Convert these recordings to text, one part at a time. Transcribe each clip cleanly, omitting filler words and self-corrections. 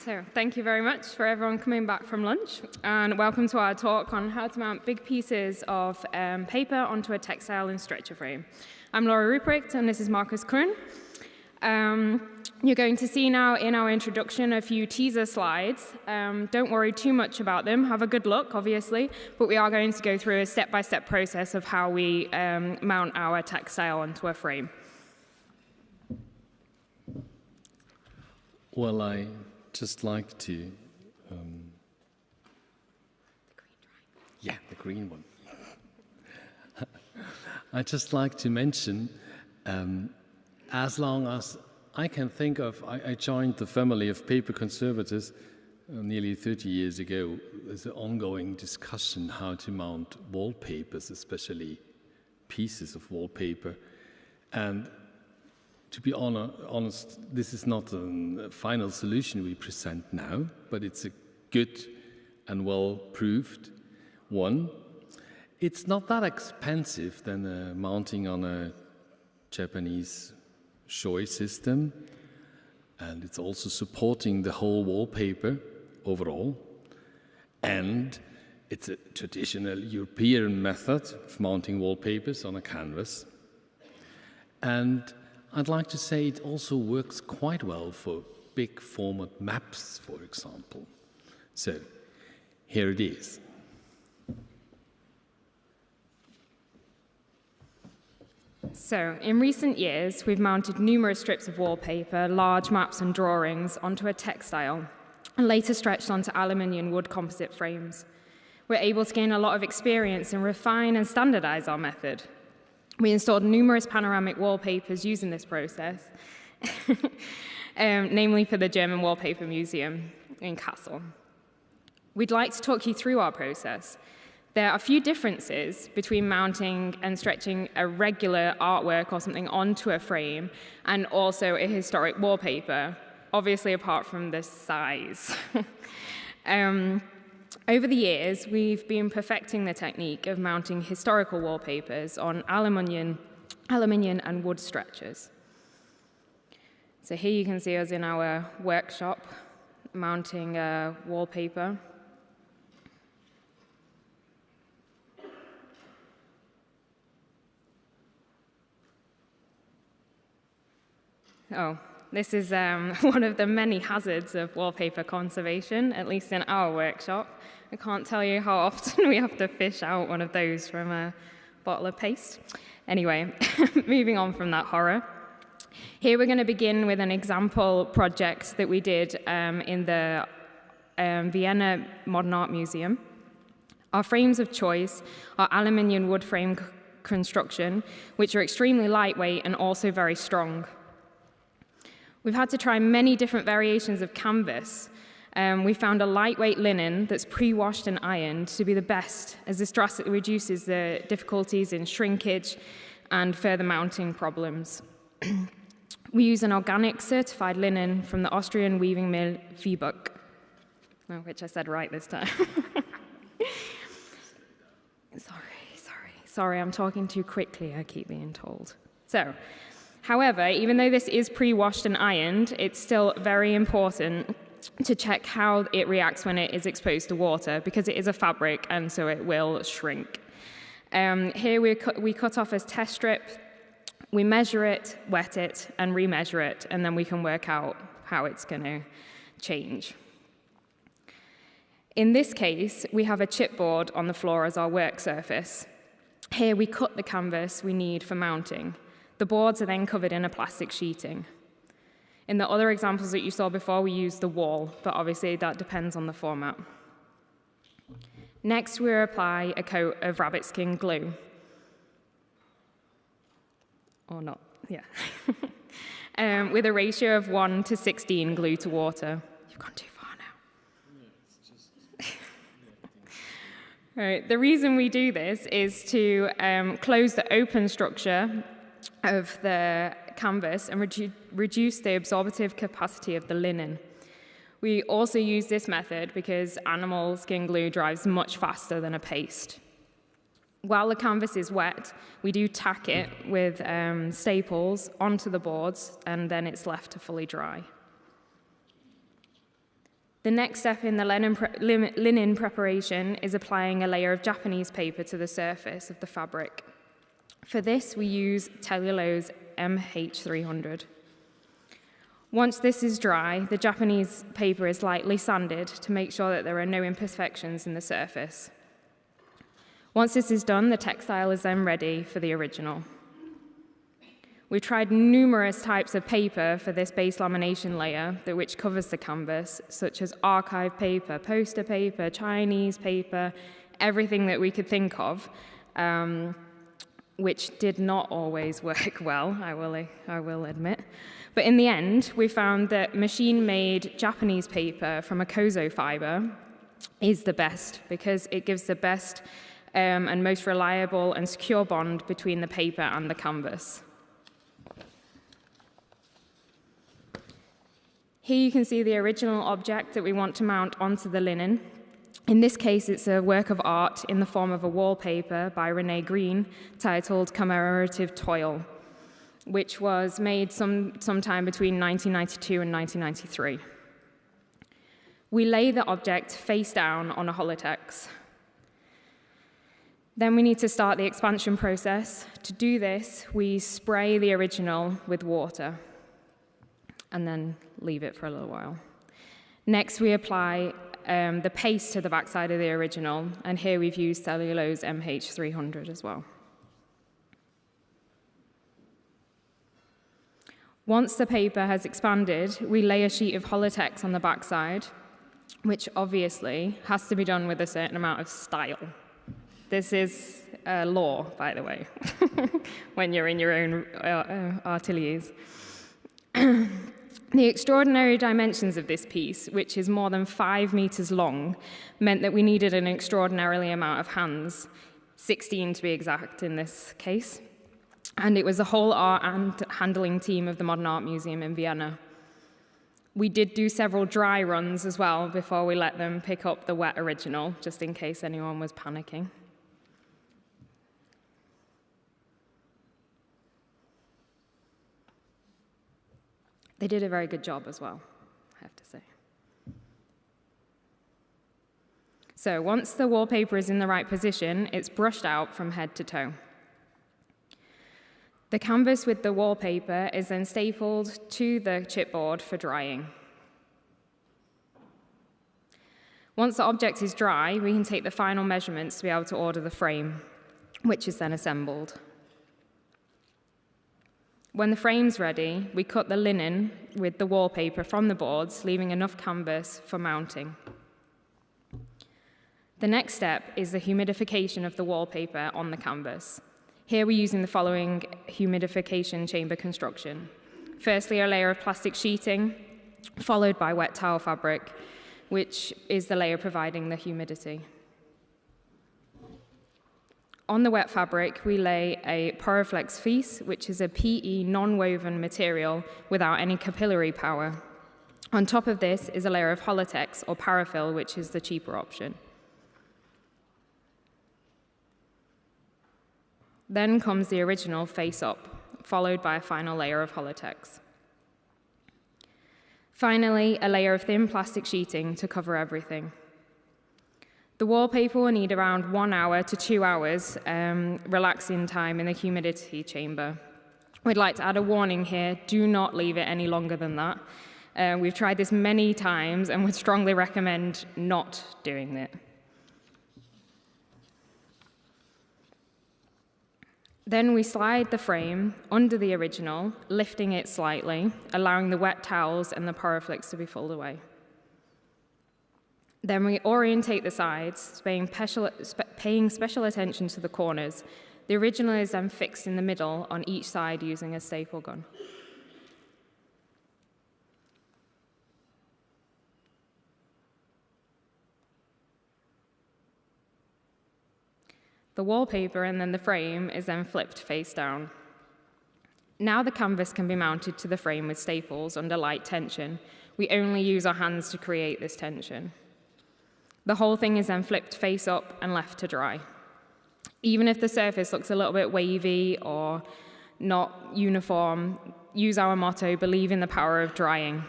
So thank you very much for everyone coming back from lunch, and welcome to our talk on how to mount big pieces of paper onto a textile and stretcher frame. I'm Ruprecht, and this is Markus Krön. You're going to see now in our introduction a few teaser slides. Don't worry too much about them. Have a good look, obviously, but we are going to go through a step-by-step process of how we mount our textile onto a frame. Well, I just like to, the green one. I just like to mention, as long as I can think of, I joined the family of paper conservators nearly 30 years ago. There's an ongoing discussion how to mount wallpapers, especially pieces of wallpaper. And to be honest, this is not a final solution we present now, but it's a good and well-proved one. It's not that expensive than mounting on a Japanese shoei system, and it's also supporting the whole wallpaper overall. And it's a traditional European method of mounting wallpapers on a canvas. And I'd like to say it also works quite well for big format maps, for example. So here it is. So in recent years, we've mounted numerous strips of wallpaper, large maps and drawings onto a textile, and later stretched onto aluminium wood composite frames. We're able to gain a lot of experience and refine and standardize our method. We installed numerous panoramic wallpapers using this process, namely for the German Wallpaper Museum in Kassel. We'd like to talk you through our process. There are a few differences between mounting and stretching a regular artwork or something onto a frame and also a historic wallpaper, obviously apart from the size. Over the years, we've been perfecting the technique of mounting historical wallpapers on aluminium and wood stretchers. So here you can see us in our workshop mounting a wallpaper. Oh, this is one of the many hazards of wallpaper conservation, at least in our workshop. I can't tell you how often we have to fish out one of those from a bottle of paste. Anyway, moving on from that horror. Here we're going to begin with an example project that we did in the Vienna Modern Art Museum. Our frames of choice are aluminium wood frame construction, which are extremely lightweight and also very strong. We've had to try many different variations of canvas. We found a lightweight linen that's pre-washed and ironed to be the best, as this drastically reduces the difficulties in shrinkage and further mounting problems. We use an organic certified linen from the Austrian weaving mill Viehbuck, which I said right this time. Sorry, I'm talking too quickly, I keep being told. So, however, even though this is pre-washed and ironed, it's still very important to check how it reacts when it is exposed to water, because it is a fabric and so it will shrink. Here we cut off a test strip, we measure it, wet it, and remeasure it, and then we can work out how it's going to change. In this case, we have a chipboard on the floor as our work surface. Here we cut the canvas we need for mounting. The boards are then covered in a plastic sheeting. In the other examples that you saw before, we used the wall, but obviously that depends on the format. Next, we apply a coat of rabbit skin glue. Or not, yeah. With a ratio of 1:16 glue to water. You've gone too far now. Right, the reason we do this is to close the open structure of the canvas and reduce the absorptive capacity of the linen. We also use this method because animal skin glue dries much faster than a paste. While the canvas is wet, we do tack it with staples onto the boards, and then it's left to fully dry. The next step in the linen preparation is applying a layer of Japanese paper to the surface of the fabric. For this, we use Textile MH300. Once this is dry, the Japanese paper is lightly sanded to make sure that there are no imperfections in the surface. Once this is done, the textile is then ready for the original. We've tried numerous types of paper for this base lamination layer, which covers the canvas, such as archive paper, poster paper, Chinese paper, everything that we could think of, which did not always work well, I will admit. But in the end, we found that machine-made Japanese paper from a kozo fiber is the best because it gives the best and most reliable and secure bond between the paper and the canvas. Here you can see the original object that we want to mount onto the linen. In this case, it's a work of art in the form of a wallpaper by Renee Green titled Commemorative Toil, which was made sometime between 1992 and 1993. We lay the object face down on a holotex. Then we need to start the expansion process. To do this, we spray the original with water and then leave it for a little while. Next, we apply the paste to the backside of the original, and here we've used cellulose MH300 as well. Once the paper has expanded, we lay a sheet of holotex on the backside, which obviously has to be done with a certain amount of style. This is law, by the way, when you're in your own ateliers. The extraordinary dimensions of this piece, which is more than 5 meters long, meant that we needed an extraordinarily amount of hands, 16 to be exact in this case. And it was the whole art and handling team of the Modern Art Museum in Vienna. We did do several dry runs as well before we let them pick up the wet original, just in case anyone was panicking. They did a very good job as well, I have to say. So once the wallpaper is in the right position, it's brushed out from head to toe. The canvas with the wallpaper is then stapled to the chipboard for drying. Once the object is dry, we can take the final measurements to be able to order the frame, which is then assembled. When the frame's ready, we cut the linen with the wallpaper from the boards, leaving enough canvas for mounting. The next step is the humidification of the wallpaper on the canvas. Here we're using the following humidification chamber construction. Firstly, a layer of plastic sheeting, followed by wet towel fabric, which is the layer providing the humidity. On the wet fabric, we lay a Poroflex fleece, which is a PE non-woven material without any capillary power. On top of this is a layer of Holotex or parafill, which is the cheaper option. Then comes the original face up, followed by a final layer of Holotex. Finally, a layer of thin plastic sheeting to cover everything. The wallpaper will need around 1 hour to 2 hours relaxing time in the humidity chamber. We'd like to add a warning here, do not leave it any longer than that. We've tried this many times and would strongly recommend not doing it. Then we slide the frame under the original, lifting it slightly, allowing the wet towels and the Poroflex to be pulled away. Then we orientate the sides, paying special attention to the corners. The original is then fixed in the middle on each side using a staple gun. The wallpaper and then the frame is then flipped face down. Now the canvas can be mounted to the frame with staples under light tension. We only use our hands to create this tension. The whole thing is then flipped face up and left to dry. Even if the surface looks a little bit wavy or not uniform, use our motto, believe in the power of drying.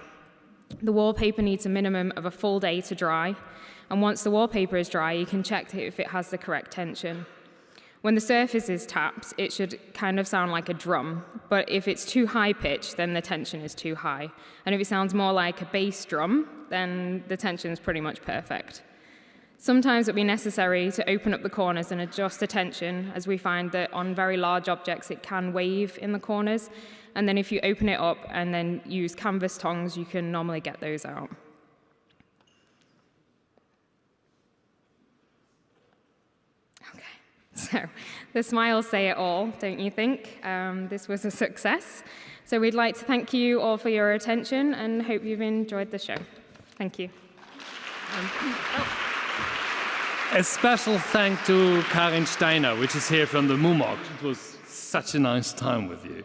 The wallpaper needs a minimum of a full day to dry, and once the wallpaper is dry, you can check if it has the correct tension. When the surface is tapped, it should kind of sound like a drum, but if it's too high pitched, then the tension is too high. And if it sounds more like a bass drum, then the tension is pretty much perfect. Sometimes it'll be necessary to open up the corners and adjust the tension, as we find that on very large objects it can wave in the corners, and then if you open it up and then use canvas tongs, you can normally get those out. So the smiles say it all, don't you think? This was a success. So we'd like to thank you all for your attention and hope you've enjoyed the show. Thank you. A special thank to Karin Steiner, which is here from the MUMOC. It was such a nice time with you.